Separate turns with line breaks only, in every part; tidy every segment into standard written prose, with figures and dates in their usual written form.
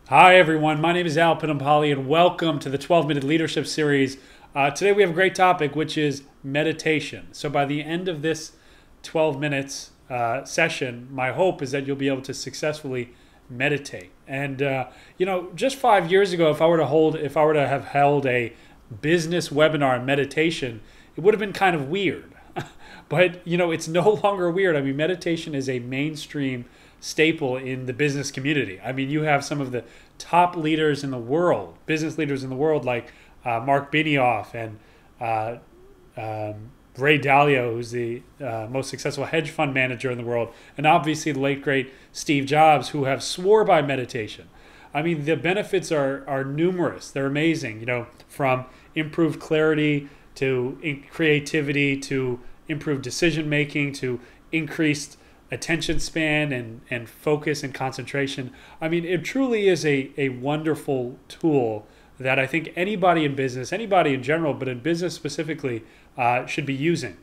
Hi everyone, my name is Pittampalli and welcome to the 12-Minute Leadership Series. Today we have a great topic, which is meditation. So by the end of this 12 minutes session, my hope is that you'll be able to successfully meditate. And just 5 years ago, if I were to have held a business webinar on meditation, it would have been kind of weird. But it's no longer weird. I mean, meditation is a mainstream staple in the business community. I mean, you have some of the top leaders in the world, business leaders in the world, like Mark Benioff and Ray Dalio, who's the most successful hedge fund manager in the world, and obviously the late great Steve Jobs, who have swore by meditation. I mean, the benefits are numerous. They're amazing. From improved clarity to creativity to improved decision making to increased attention span and focus and concentration. I mean, it truly is a wonderful tool that I think anybody in business, anybody in general, but in business specifically, should be using.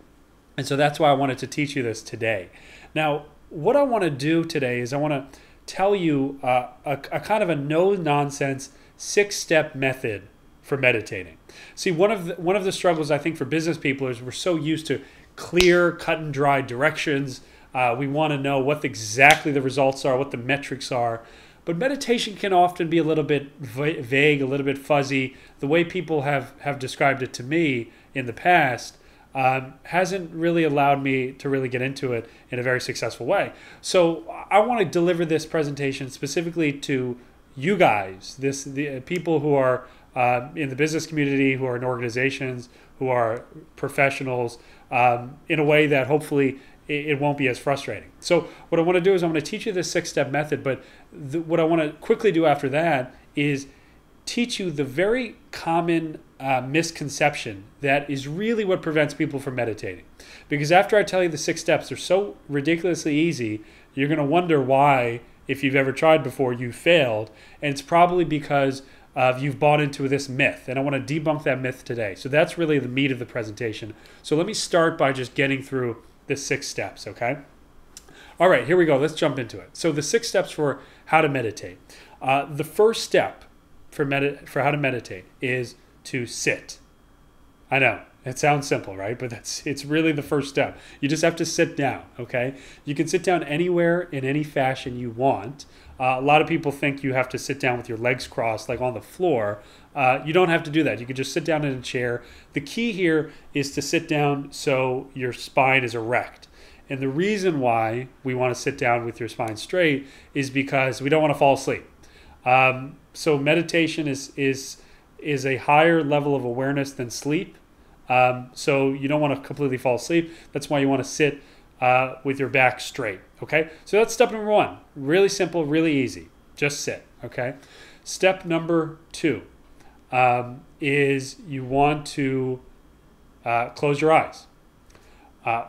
And so that's why I wanted to teach you this today. Now, what I want to do today is I want to tell you a kind of a no-nonsense 6-step method for meditating. See, one of the struggles I think for business people is we're so used to clear, cut and dry directions. We want to know what exactly the results are, what the metrics are. But meditation can often be a little bit vague, a little bit fuzzy. The way people have described it to me in the past hasn't really allowed me to really get into it in a very successful way. So I want to deliver this presentation specifically to you guys, the people who are in the business community, who are in organizations, who are professionals, in a way that hopefully it won't be as frustrating. So what I want to do is I'm going to teach you this 6-step method, but what I want to quickly do after that is teach you the very common misconception that is really what prevents people from meditating. Because after I tell you the 6 steps, they're so ridiculously easy, you're going to wonder why, if you've ever tried before, you failed. And it's probably because you've bought into this myth, and I want to debunk that myth today. So that's really the meat of the presentation. So let me start by just getting through the 6 steps, okay? All right, here we go. Let's jump into it. So the 6 steps for how to meditate. The first step for how to meditate is to sit. I know, it sounds simple, right? But it's really the first step. You just have to sit down, okay? You can sit down anywhere in any fashion you want. A lot of people think you have to sit down with your legs crossed, like on the floor. You don't have to do that. You can just sit down in a chair. The key here is to sit down so your spine is erect. And the reason why we want to sit down with your spine straight is because we don't want to fall asleep. So meditation is a higher level of awareness than sleep. So you don't want to completely fall asleep. That's why you want to sit with your back straight. Okay, so that's step number 1. Really simple, really easy. Just sit. Okay. Step number 2 is you want to close your eyes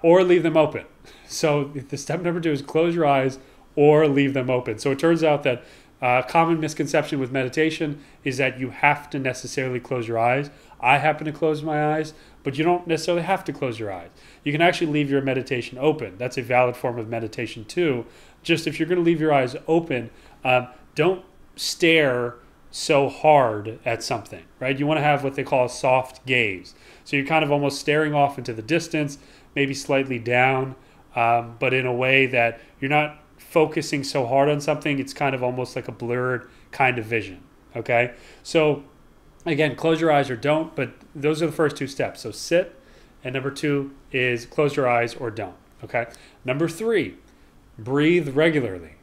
or leave them open. So the step number 2 is close your eyes or leave them open. So it turns out that a common misconception with meditation is that you have to necessarily close your eyes. I happen to close my eyes, but you don't necessarily have to close your eyes. You can actually leave your meditation open. That's a valid form of meditation too. Just if you're going to leave your eyes open, don't stare so hard at something, right? You want to have what they call a soft gaze. So you're kind of almost staring off into the distance, maybe slightly down, but in a way that you're not focusing so hard on something. It's kind of almost like a blurred kind of vision, okay? So again, close your eyes or don't, but those are the first 2 steps. So sit, and number 2 is close your eyes or don't, okay? Number 3, breathe regularly.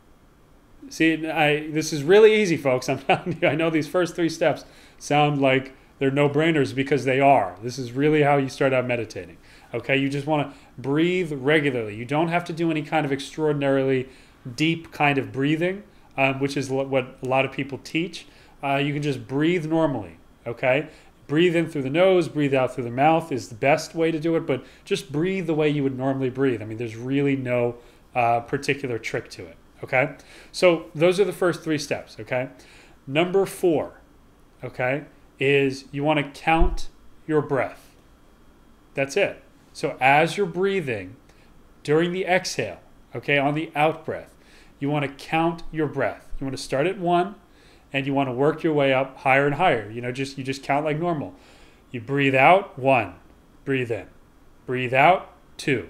See, this is really easy, folks. I'm telling you, I know these first 3 steps sound like they're no-brainers because they are. This is really how you start out meditating, okay? You just want to breathe regularly. You don't have to do any kind of extraordinarily deep kind of breathing, which is what a lot of people teach. You can just breathe normally, okay? Breathe in through the nose, breathe out through the mouth is the best way to do it, but just breathe the way you would normally breathe. I mean, there's really no particular trick to it, okay? So those are the first 3 steps, okay? Number 4, okay, is you want to count your breath. That's it. So as you're breathing during the exhale, okay, on the out breath, you want to count your breath. You want to start at 1 and you want to work your way up higher and higher. You just count like normal. You breathe out, 1, breathe in. Breathe out, 2,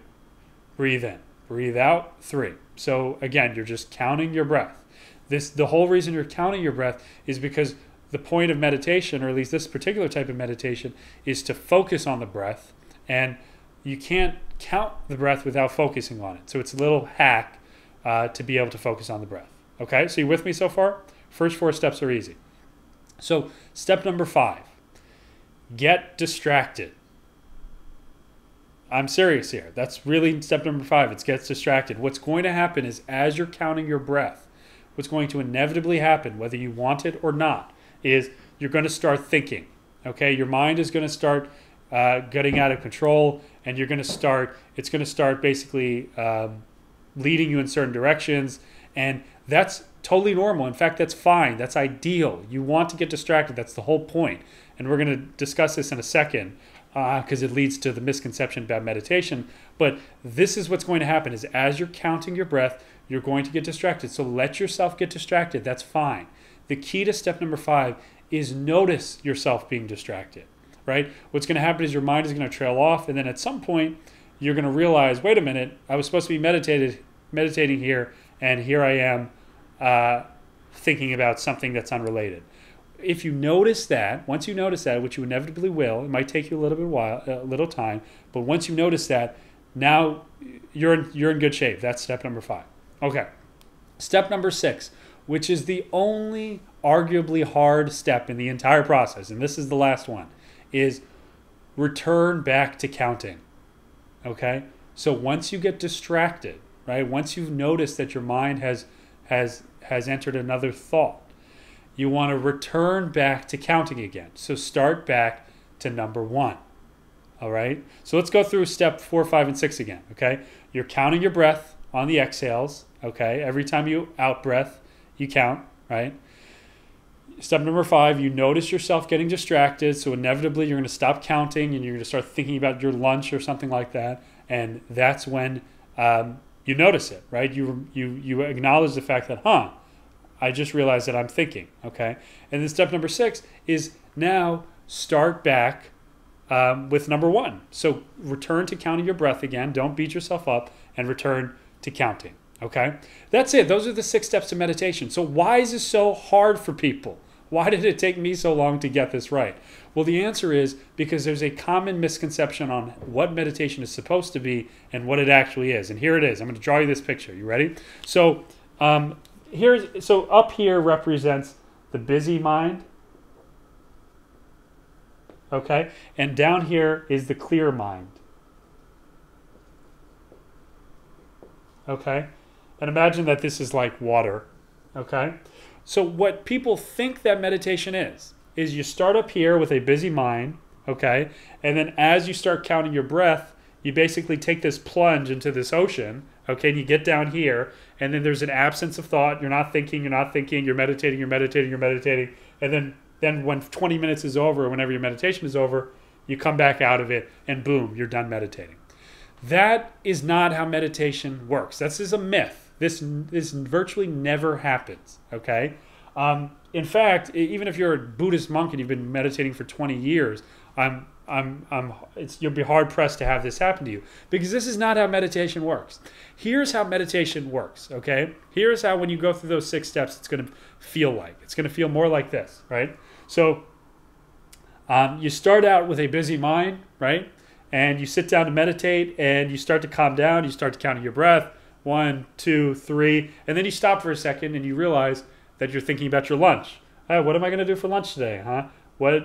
breathe in. Breathe out, 3. So again, you're just counting your breath. The whole reason you're counting your breath is because the point of meditation, or at least this particular type of meditation, is to focus on the breath, and you can't count the breath without focusing on it. So it's a little hack to be able to focus on the breath. Okay, so you with me so far? First 4 steps are easy. So step number 5, get distracted. I'm serious here. That's really step number 5. It's get distracted. What's going to happen is, as you're counting your breath, what's going to inevitably happen, whether you want it or not, is you're going to start thinking. Okay, your mind is going to start getting out of control, and it's going to start basically leading you in certain directions, and that's totally normal. In fact, that's fine. That's ideal. You want to get distracted. That's the whole point. And we're going to discuss this in a second, because it leads to the misconception about meditation. But this is what's going to happen, is as you're counting your breath, you're going to get distracted. So let yourself get distracted. That's fine. The key to step number 5 is notice yourself being distracted, right? What's going to happen is your mind is going to trail off, and then at some point you're going to realize, wait a minute, I was supposed to be meditating here, and here I am thinking about something that's unrelated. If you notice that, once you notice that, which you inevitably will, it might take you a little time, but once you notice that, now you're in good shape. That's step number 5. Okay. Step number 6, which is the only arguably hard step in the entire process, and this is the last one, is return back to counting. Okay? So once you get distracted, right? Once you've noticed that your mind has entered another thought, you want to return back to counting again. So start back to number 1. All right? So let's go through step 4, 5, and 6 again. Okay? You're counting your breath on the exhales. Okay? Every time you out breath, you count, right? Step number 5, you notice yourself getting distracted. So inevitably you're going to stop counting, and you're going to start thinking about your lunch or something like that. And that's when you notice it, right? You acknowledge the fact that, I just realized that I'm thinking, okay? And then step number 6 is now start back with number 1. So return to counting your breath again. Don't beat yourself up, and return to counting, okay? That's it. Those are the 6 steps to meditation. So why is this so hard for people? Why did it take me so long to get this right? Well, the answer is because there's a common misconception on what meditation is supposed to be and what it actually is. And here it is. I'm going to draw you this picture. You ready? So up here represents the busy mind, okay? And down here is the clear mind, okay? And imagine that this is like water, okay? So what people think that meditation is you start up here with a busy mind, okay? And then as you start counting your breath, you basically take this plunge into this ocean, okay? And you get down here, and then there's an absence of thought. You're not thinking, you're meditating. And then when 20 minutes is over, or whenever your meditation is over, you come back out of it, and boom, you're done meditating. That is not how meditation works. This is a myth. This virtually never happens, okay? In fact, even if you're a Buddhist monk and you've been meditating for 20 years, you'll be hard pressed to have this happen to you, because this is not how meditation works. Here's how meditation works, okay? Here's how, when you go through those 6 steps, it's going to feel like. It's going to feel more like this, right? So you start out with a busy mind, right? And you sit down to meditate, and you start to calm down. You start to count your breath, 1, 2, 3, and then you stop for a second, and you realize that you're thinking about your lunch. What am I going to do for lunch today, huh? How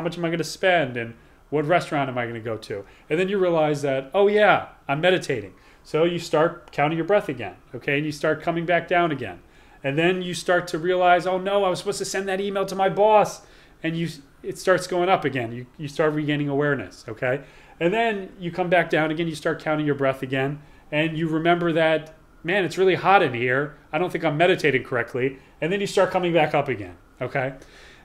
much am I going to spend, and what restaurant am I going to go to? And then you realize that, oh yeah, I'm meditating. So you start counting your breath again, okay? And you start coming back down again. And then you start to realize, oh no, I was supposed to send that email to my boss. And it starts going up again. You start regaining awareness, okay? And then you come back down again, you start counting your breath again, and you remember that, man, it's really hot in here. I don't think I'm meditating correctly. And then you start coming back up again, okay?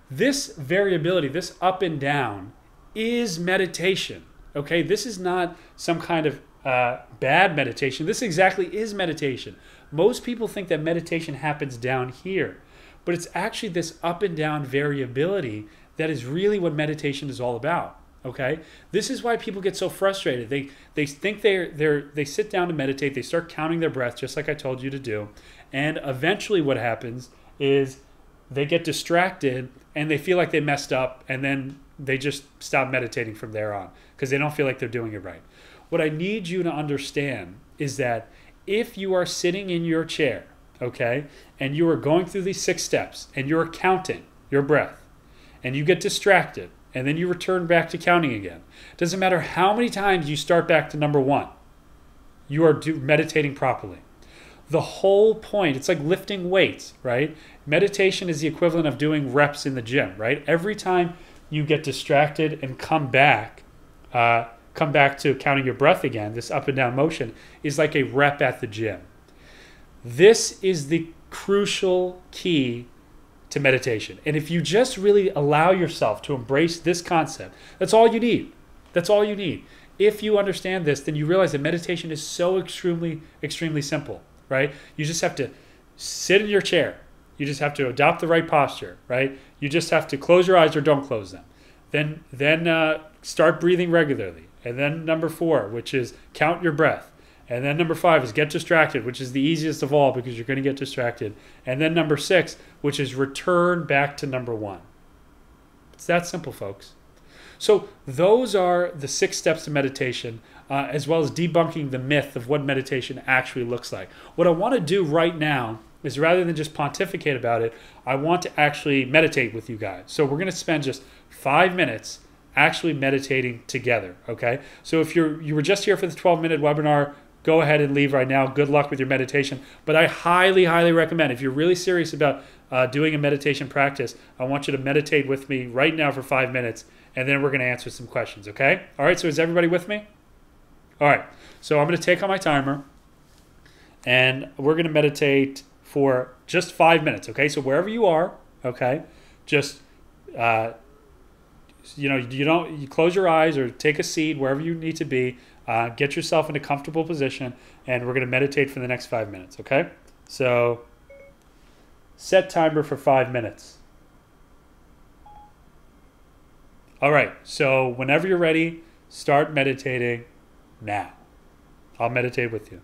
This variability, this up and down, is meditation, okay? This is not some kind of bad meditation. This exactly is meditation. Most people think that meditation happens down here, but it's actually this up and down variability that is really what meditation is all about. Okay, this is why people get so frustrated. They think they sit down to meditate. They start counting their breath, just like I told you to do, and eventually, what happens is they get distracted and they feel like they messed up, and then they just stop meditating from there on because they don't feel like they're doing it right. What I need you to understand is that if you are sitting in your chair, okay, and you are going through these 6 steps and you're counting your breath, and you get distracted, and then you return back to counting again. It doesn't matter how many times you start back to number 1. You are meditating properly. The whole point, it's like lifting weights, right? Meditation is the equivalent of doing reps in the gym, right? Every time you get distracted and come back to counting your breath again, this up and down motion is like a rep at the gym. This is the crucial key to meditation. And if you just really allow yourself to embrace this concept, that's all you need. That's all you need. If you understand this, then you realize that meditation is so extremely, extremely simple, right? You just have to sit in your chair. You just have to adopt the right posture, right? You just have to close your eyes or don't close them. Then start breathing regularly. And then number 4, which is count your breath. And then number 5 is get distracted, which is the easiest of all because you're going to get distracted. And then number 6, which is return back to number 1. It's that simple, folks. So those are the 6 steps to meditation, as well as debunking the myth of what meditation actually looks like. What I want to do right now is, rather than just pontificate about it, I want to actually meditate with you guys. So we're going to spend just 5 minutes actually meditating together, okay? So if you were just here for the 12-minute webinar, go ahead and leave right now. Good luck with your meditation. But I highly, highly recommend, if you're really serious about doing a meditation practice, I want you to meditate with me right now for 5 minutes, and then we're going to answer some questions, okay? All right, so is everybody with me? All right, so I'm going to take on my timer, and we're going to meditate for just 5 minutes, okay? So wherever you are, okay, just, you close your eyes or take a seat wherever you need to be. Get yourself in a comfortable position, and we're going to meditate for the next 5 minutes, okay? So set timer for 5 minutes. All right, so whenever you're ready, start meditating now. I'll meditate with you.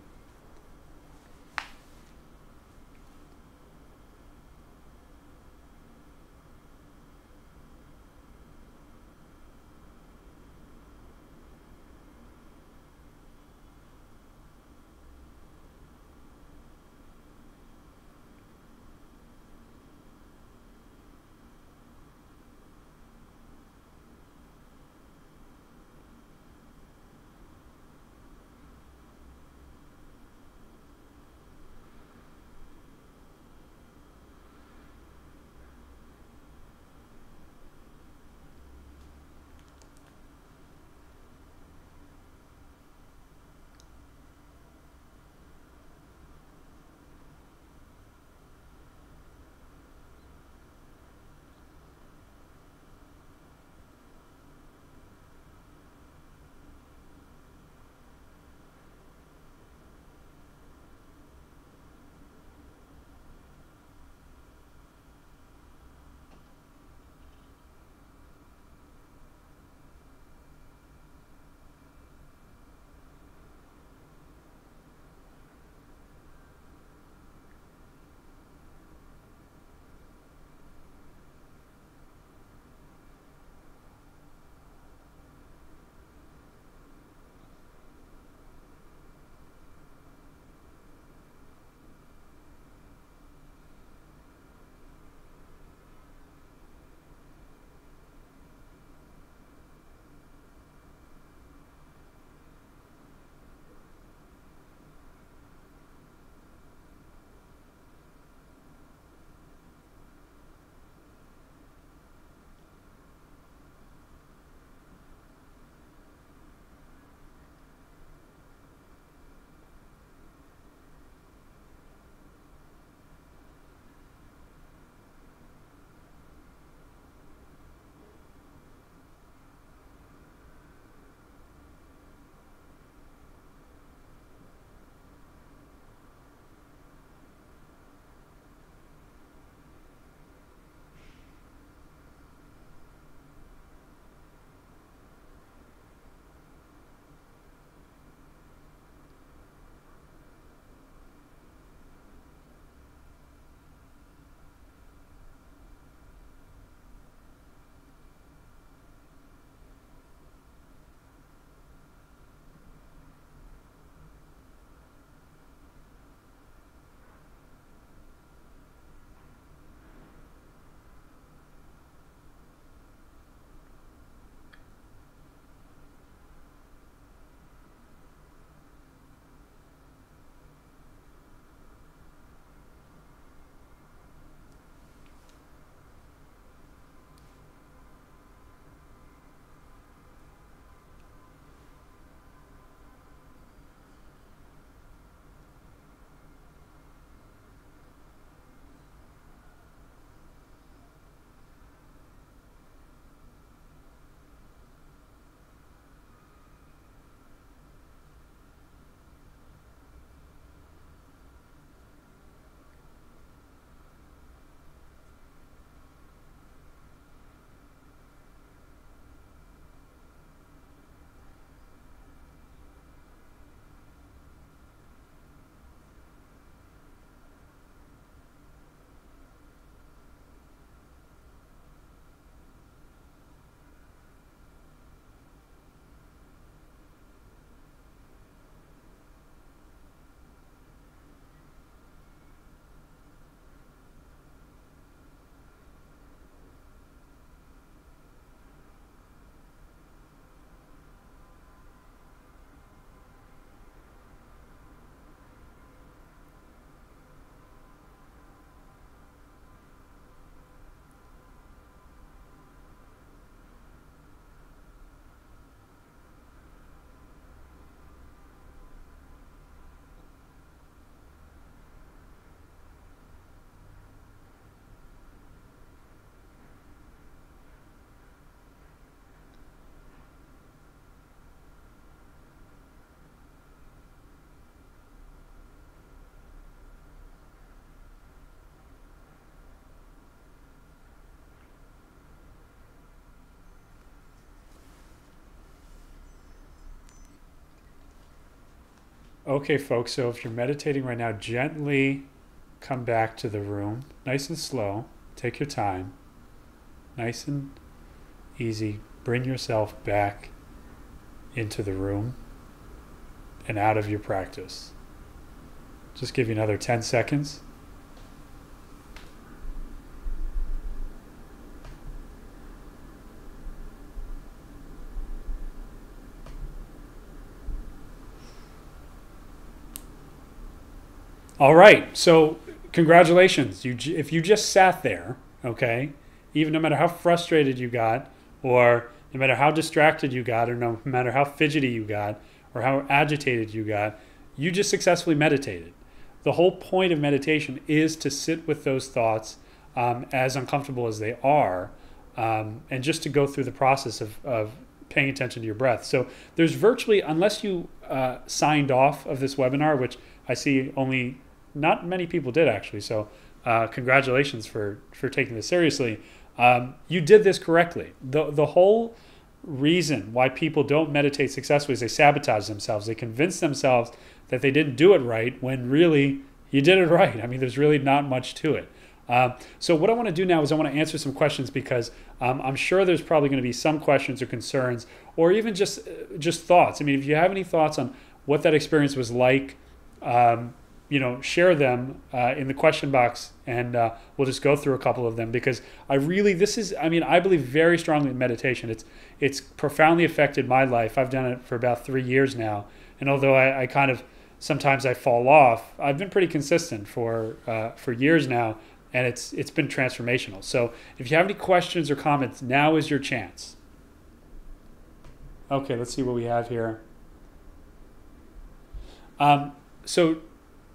Okay, folks, so if you're meditating right now, gently come back to the room, nice and slow. Take your time, nice and easy. Bring yourself back into the room and out of your practice. Just give you another 10 seconds. All right, so congratulations. If you just sat there, okay, even no matter how frustrated you got, or no matter how distracted you got, or no matter how fidgety you got, or how agitated you got, you just successfully meditated. The whole point of meditation is to sit with those thoughts as uncomfortable as they are, and just to go through the process of paying attention to your breath. So there's virtually, unless you signed off of this webinar, which I see only not many people did actually, so congratulations for taking this seriously. You did this correctly. The whole reason why people don't meditate successfully is they sabotage themselves. They convince themselves that they didn't do it right when really you did it right. I mean, there's really not much to it. So what I want to do now is I want to answer some questions because I'm sure there's probably going to be some questions or concerns or even just thoughts. I mean, if you have any thoughts on what that experience was like, share them in the question box, and we'll just go through a couple of them because I believe very strongly in meditation. It's profoundly affected my life. I've done it for about 3 years now, and although I kind of sometimes I fall off, I've been pretty consistent for years now, and it's been transformational. So if you have any questions or comments, now is your chance. Okay, let's see what we have here. So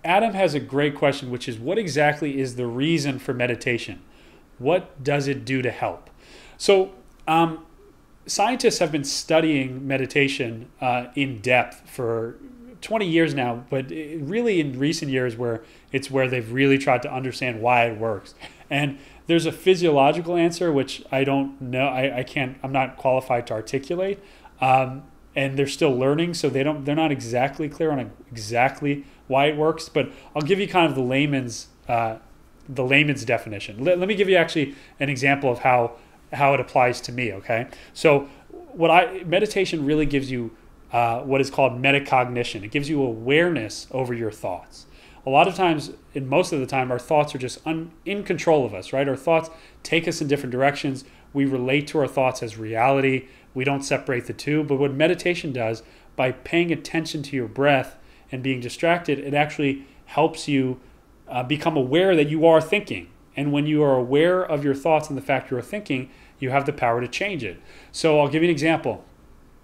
Adam has a great question, which is, what exactly is the reason for meditation? What does it do to help? So scientists have been studying meditation in depth for 20 years now, but really in recent years where they've really tried to understand why it works. And there's a physiological answer, which I don't know, I'm not qualified to articulate. And they're still learning, so they're not exactly clear on exactly why it works. But I'll give you kind of the layman's definition. Let me give you actually an example of how it applies to me. Okay, so meditation really gives you what is called metacognition. It gives you awareness over your thoughts. A lot of times, and most of the time, our thoughts are just in control of us, right? Our thoughts take us in different directions. We relate to our thoughts as reality. We don't separate the two. But what meditation does, by paying attention to your breath and being distracted, it actually helps you become aware that you are thinking. And when you are aware of your thoughts and the fact you are thinking, you have the power to change it. So I'll give you an example.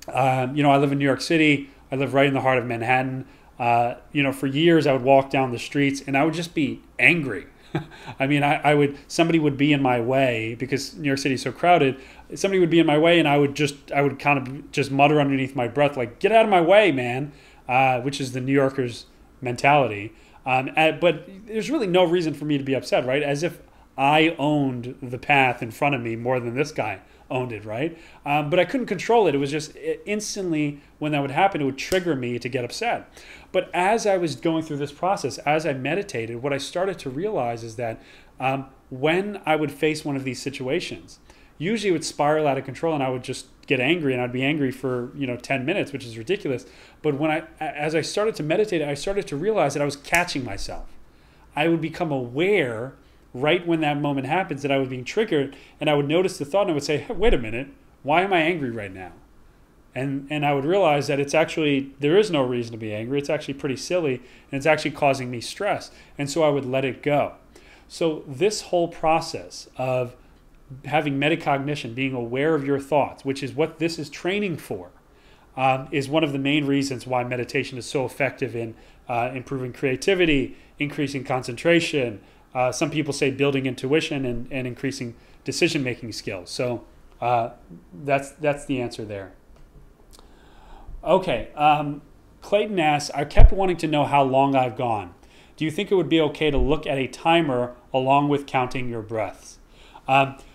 I live in New York City. I live right in the heart of Manhattan. For years I would walk down the streets and I would just be angry. I mean, somebody would be in my way because New York City is so crowded. Somebody would be in my way and I would kind of just mutter underneath my breath, like, get out of my way, man, which is the New Yorker's mentality. But there's really no reason for me to be upset, right? As if I owned the path in front of me more than this guy owned it, right? But I couldn't control it. It was just instantly when that would happen, it would trigger me to get upset. But as I was going through this process, as I meditated, what I started to realize is that when I would face one of these situations, usually it would spiral out of control and I would just get angry, and I'd be angry for 10 minutes, which is ridiculous. But as I started to meditate, I started to realize that I was catching myself. I would become aware right when that moment happens that I was being triggered, and I would notice the thought and I would say, hey, wait a minute, why am I angry right now? And I would realize that there is no reason to be angry. It's actually pretty silly, and it's actually causing me stress. And so I would let it go. So this whole process of having metacognition, being aware of your thoughts, which is what this is training for, is one of the main reasons why meditation is so effective in improving creativity, increasing concentration. Some people say building intuition and increasing decision-making skills. So that's the answer there. Okay, Clayton asks, I kept wanting to know how long I've gone. Do you think it would be okay to look at a timer along with counting your breaths?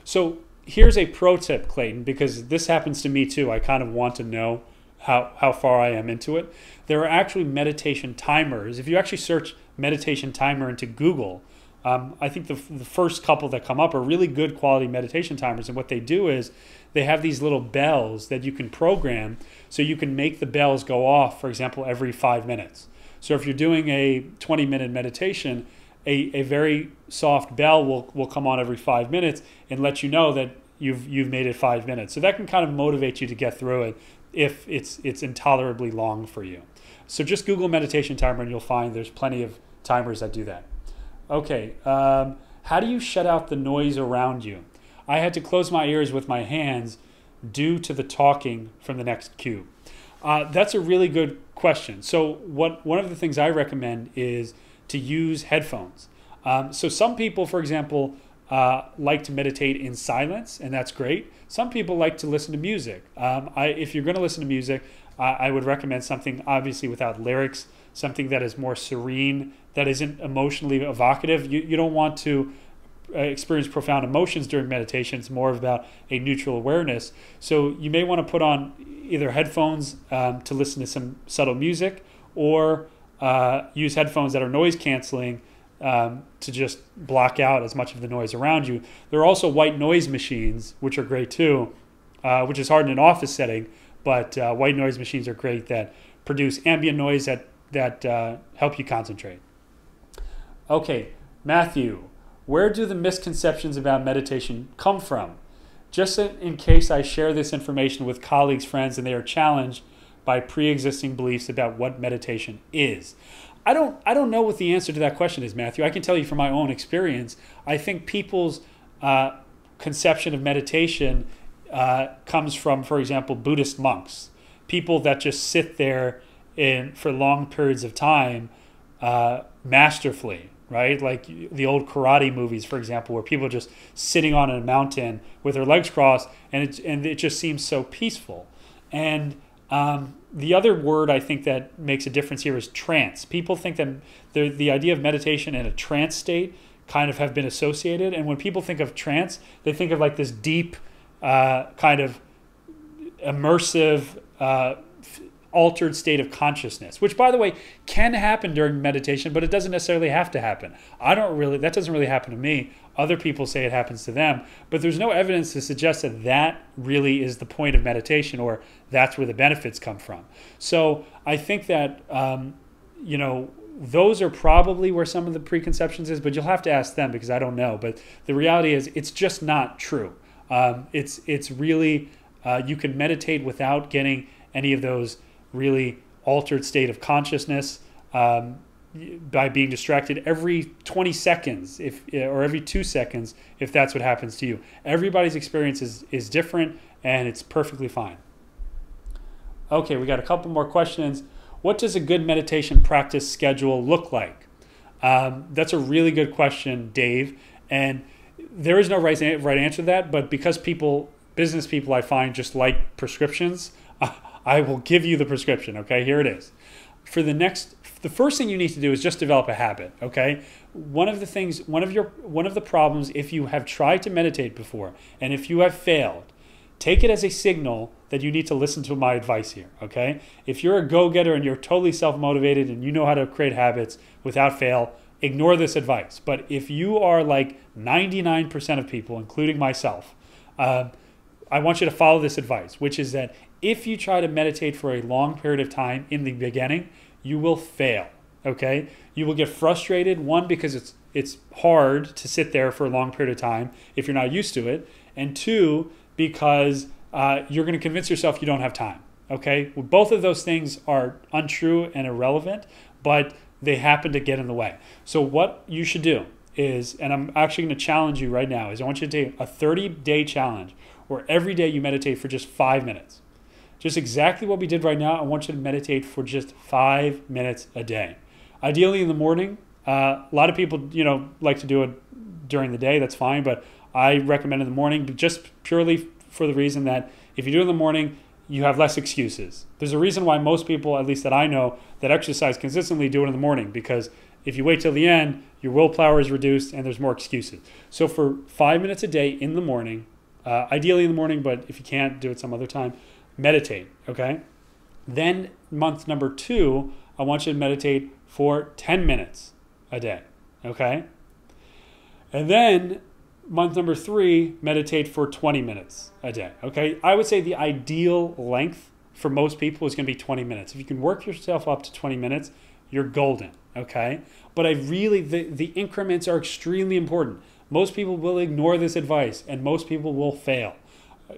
So here's a pro tip, Clayton, because this happens to me too. I kind of want to know how far I am into it. There are actually meditation timers. If you actually search meditation timer into Google, I think the first couple that come up are really good quality meditation timers. And what they do is they have these little bells that you can program, so you can make the bells go off, for example, every 5 minutes. So if you're doing a 20-minute meditation, a very soft bell will come on every 5 minutes and let you know that you've made it 5 minutes. So that can kind of motivate you to get through it if it's intolerably long for you. So just Google meditation timer and you'll find there's plenty of timers that do that. Okay, how do you shut out the noise around you? I had to close my ears with my hands due to the talking from the next cube. That's a really good question. So one of the things I recommend is to use headphones. So some people, for example, like to meditate in silence, and that's great. Some people like to listen to music. If you're going to listen to music, I would recommend something obviously without lyrics, something that is more serene, that isn't emotionally evocative. You don't want to experience profound emotions during meditation. It's more about a neutral awareness. So you may want to put on either headphones to listen to some subtle music, or use headphones that are noise canceling to just block out as much of the noise around you. There are also white noise machines, which are great too, which is hard in an office setting, but white noise machines are great that produce ambient noise that help you concentrate. Okay, Matthew, where do the misconceptions about meditation come from? Just in case I share this information with colleagues, friends, and they are challenged by pre-existing beliefs about what meditation is. I don't know what the answer to that question is, Matthew. I can tell you from my own experience. I think people's conception of meditation comes from, for example, Buddhist monks, people that just sit there for long periods of time masterfully, right? Like the old karate movies, for example, where people are just sitting on a mountain with their legs crossed, and it just seems so peaceful. And the other word I think that makes a difference here is trance. People think that the idea of meditation in a trance state kind of have been associated. And when people think of trance, they think of like this deep, kind of immersive, altered state of consciousness, which, by the way, can happen during meditation, but it doesn't necessarily have to happen. That doesn't really happen to me. Other people say it happens to them, but there's no evidence to suggest that that really is the point of meditation, or that's where the benefits come from. So I think that, those are probably where some of the preconceptions is, but you'll have to ask them because I don't know. But the reality is it's just not true. It's really, you can meditate without getting any of those really altered state of consciousness by being distracted every 20 seconds or every 2 seconds if that's what happens to you. Everybody's experience is different, and it's perfectly fine. Okay, we got a couple more questions. What does a good meditation practice schedule look like? That's a really good question, Dave. And there is no right answer to that, but because business people I find just like prescriptions, I will give you the prescription, okay? Here it is. The first thing you need to do is just develop a habit, okay? One of the problems, if you have tried to meditate before and if you have failed, take it as a signal that you need to listen to my advice here, okay? If you're a go-getter and you're totally self-motivated and you know how to create habits without fail, ignore this advice. But if you are like 99% of people, including myself, I want you to follow this advice, which is that if you try to meditate for a long period of time in the beginning, you will fail, okay? You will get frustrated, one, because it's hard to sit there for a long period of time if you're not used to it, and two, because you're going to convince yourself you don't have time, okay? Well, both of those things are untrue and irrelevant, but they happen to get in the way. So what you should do is, and I'm actually going to challenge you right now, is I want you to take a 30-day challenge where every day you meditate for just 5 minutes. Just exactly what we did right now. I want you to meditate for just 5 minutes a day. Ideally in the morning. A lot of people, like to do it during the day. That's fine, but I recommend in the morning, just purely for the reason that if you do it in the morning, you have less excuses. There's a reason why most people, at least that I know, that exercise consistently do it in the morning, because if you wait till the end, your willpower is reduced and there's more excuses. So for 5 minutes a day in the morning, ideally in the morning, but if you can't, do it some other time, meditate, okay? Then month number 2, I want you to meditate for 10 minutes a day, okay? And then month number 3, meditate for 20 minutes a day, okay? I would say the ideal length for most people is going to be 20 minutes. If you can work yourself up to 20 minutes, you're golden, okay? But the increments are extremely important. Most people will ignore this advice, and most people will fail.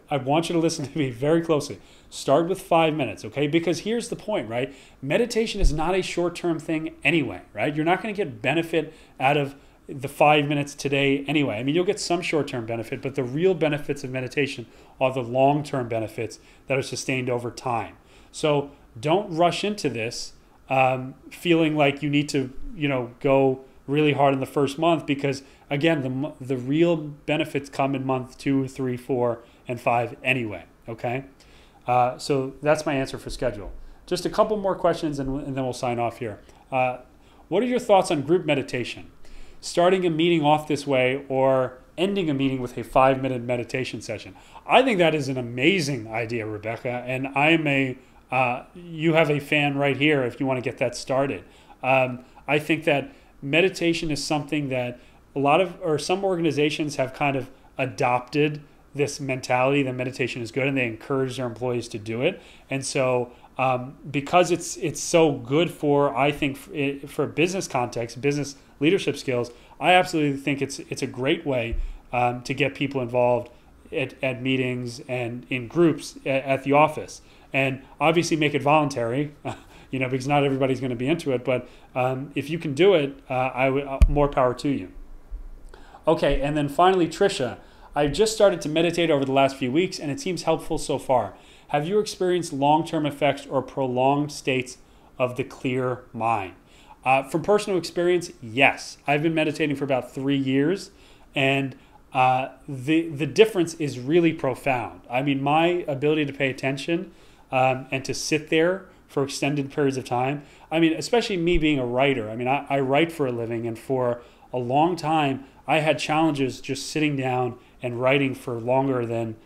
I want you to listen to me very closely. Start with 5 minutes, okay? Because here's the point, right? Meditation is not a short-term thing anyway, right? You're not going to get benefit out of the 5 minutes today anyway. I mean, you'll get some short-term benefit, but the real benefits of meditation are the long-term benefits that are sustained over time. So don't rush into this feeling like you need to, go really hard in the first month, because again, the real benefits come in month 2, 3, 4, and 5 anyway, okay? So that's my answer for schedule. Just a couple more questions and then we'll sign off here. What are your thoughts on group meditation? Starting a meeting off this way or ending a meeting with a 5-minute meditation session? I think that is an amazing idea, Rebecca, and you have a fan right here if you want to get that started. I think that meditation is something that some organizations have kind of adopted this mentality that meditation is good, and they encourage their employees to do it. And so because it's so good for, I think, for business context, business leadership skills, I absolutely think it's a great way to get people involved at meetings and in groups at the office. And obviously make it voluntary, because not everybody's going to be into it. But if you can do it, more power to you. Okay, and then finally, Trisha, I've just started to meditate over the last few weeks, and it seems helpful so far. Have you experienced long-term effects or prolonged states of the clear mind? From personal experience, yes. I've been meditating for about 3 years, and the difference is really profound. I mean, my ability to pay attention and to sit there for extended periods of time. I mean, especially me being a writer. I mean, I write for a living, and for a long time, I had challenges just sitting down and writing for longer than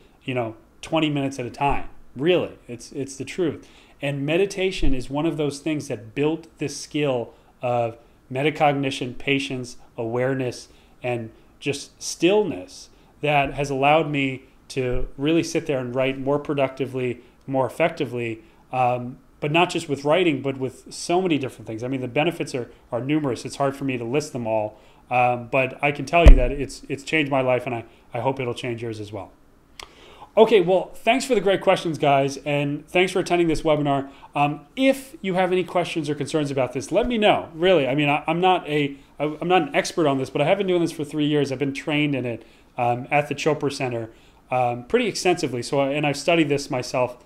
20 minutes at a time. Really, it's the truth. And meditation is one of those things that built this skill of metacognition, patience, awareness, and just stillness that has allowed me to really sit there and write more productively, more effectively, but not just with writing, but with so many different things. I mean, the benefits are numerous. It's hard for me to list them all, but I can tell you that it's changed my life, and I hope it'll change yours as well. Okay, well, thanks for the great questions, guys, and thanks for attending this webinar. If you have any questions or concerns about this, let me know. Really, I mean, I'm not an expert on this, but I have been doing this for 3 years. I've been trained in it at the Chopra Center pretty extensively. And I've studied this myself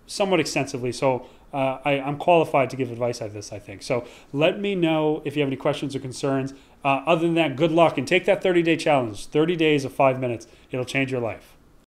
somewhat extensively. So I'm qualified to give advice on this, I think. So let me know if you have any questions or concerns. Other than that, good luck, and take that 30-day challenge. 30 days of 5 minutes. It'll change your life.